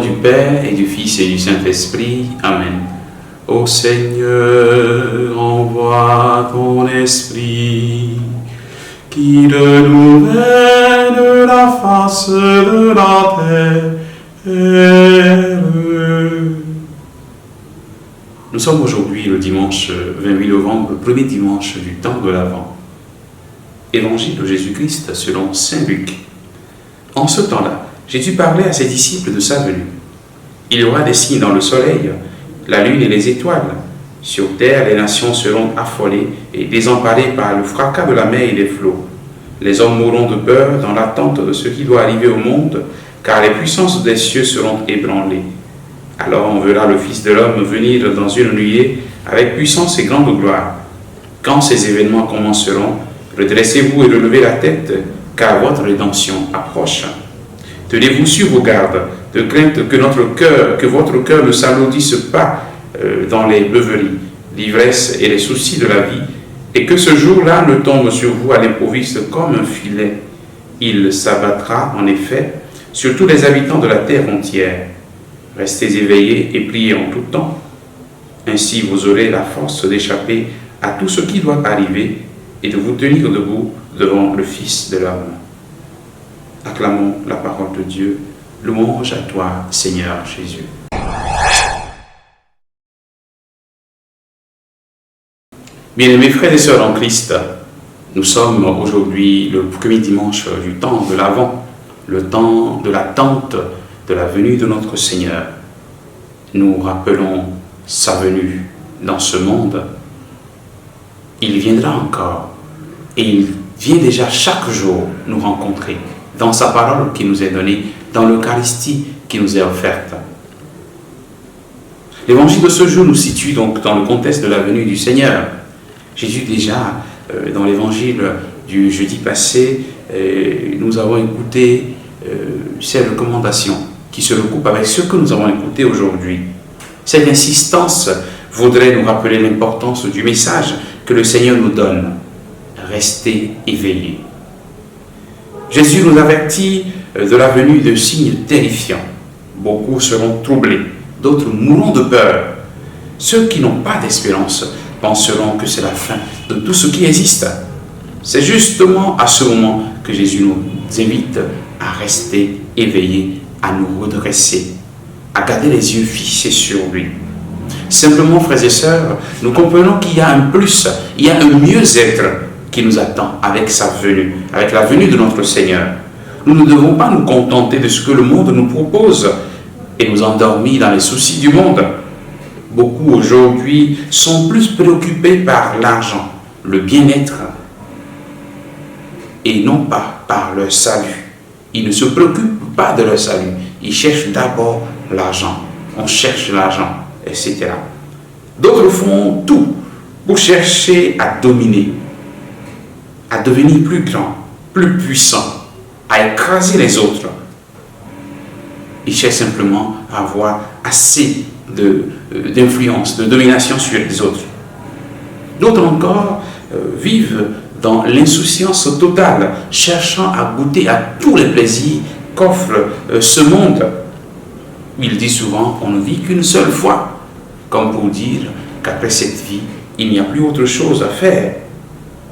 du Père et du Fils et du Saint-Esprit. Amen. Ô Seigneur, envoie ton Esprit, qui renouvelle la face de la terre. Nous sommes aujourd'hui le dimanche 28 novembre, le premier dimanche du temps de l'Avent. Évangile de Jésus-Christ selon saint Luc. En ce temps-là, Jésus parlait à ses disciples de sa venue. Il y aura des signes dans le soleil, la lune et les étoiles. Sur terre, les nations seront affolées et désemparées par le fracas de la mer et des flots. Les hommes mourront de peur dans l'attente de ce qui doit arriver au monde, car les puissances des cieux seront ébranlées. Alors on verra le Fils de l'homme venir dans une nuée avec puissance et grande gloire. Quand ces événements commenceront, redressez-vous et relevez la tête, car votre rédemption approche. Tenez-vous sur vos gardes, de crainte que votre cœur ne s'alourdisse pas dans les beuveries, l'ivresse et les soucis de la vie, et que ce jour-là ne tombe sur vous à l'improviste comme un filet. Il s'abattra, en effet, sur tous les habitants de la terre entière. Restez éveillés et priez en tout temps. Ainsi vous aurez la force d'échapper à tout ce qui doit arriver et de vous tenir debout devant le Fils de l'homme. Acclamons la parole de Dieu. Louange à toi, Seigneur Jésus. Bien-aimés frères et sœurs en Christ, nous sommes aujourd'hui le premier dimanche du temps de l'Avent, le temps de l'attente de la venue de notre Seigneur. Nous rappelons sa venue dans ce monde. Il viendra encore et il vient déjà chaque jour nous rencontrer dans sa parole qui nous est donnée, dans l'Eucharistie qui nous est offerte. L'évangile de ce jour nous situe donc dans le contexte de la venue du Seigneur. Jésus déjà, dans l'évangile du jeudi passé, nous avons écouté ces recommandations qui se recoupent avec ce que nous avons écouté aujourd'hui. Cette insistance voudrait nous rappeler l'importance du message que le Seigneur nous donne. Restez éveillés. Jésus nous avertit de la venue de signes terrifiants. Beaucoup seront troublés, d'autres mourront de peur. Ceux qui n'ont pas d'espérance penseront que c'est la fin de tout ce qui existe. C'est justement à ce moment que Jésus nous invite à rester éveillés, à nous redresser, à garder les yeux fixés sur lui. Simplement, frères et sœurs, nous comprenons qu'il y a un plus, il y a un mieux-être qui nous attend avec sa venue, avec la venue de notre Seigneur. Nous ne devons pas nous contenter de ce que le monde nous propose et nous endormir dans les soucis du monde. Beaucoup aujourd'hui sont plus préoccupés par l'argent, le bien-être, et non pas par leur salut. Ils ne se préoccupent pas de leur salut. Ils cherchent d'abord l'argent. On cherche l'argent, etc. D'autres font tout pour chercher à dominer, à devenir plus grand, plus puissant, à écraser les autres. Ils cherchent simplement à avoir assez d'influence, de domination sur les autres. D'autres encore vivent dans l'insouciance totale, cherchant à goûter à tous les plaisirs qu'offre ce monde. Il dit souvent, on ne vit qu'une seule fois, comme pour dire qu'après cette vie, il n'y a plus autre chose à faire.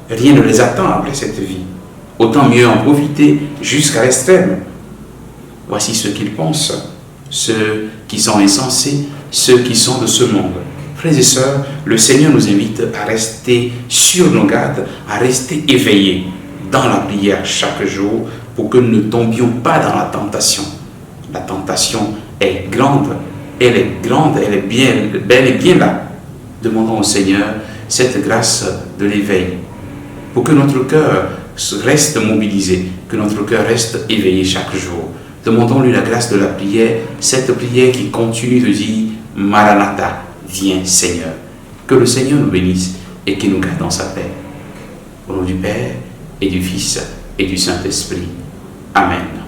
Rien ne les attend après cette vie. Autant mieux en profiter jusqu'à l'extrême. Voici ce qu'ils pensent, ceux qui sont insensés, ceux qui sont de ce monde. Frères et sœurs, le Seigneur nous invite à rester sur nos gardes, à rester éveillés dans la prière chaque jour pour que nous ne tombions pas dans la tentation. La tentation est grande, elle est bien, bel et bien là. Demandons au Seigneur cette grâce de l'éveil pour que notre cœur reste mobilisé, que notre cœur reste éveillé chaque jour. Demandons-lui la grâce de la prière, cette prière qui continue de dire « Maranatha ». Viens Seigneur. Que le Seigneur nous bénisse et qu'il nous garde dans sa paix. Au nom du Père et du Fils et du Saint-Esprit. Amen.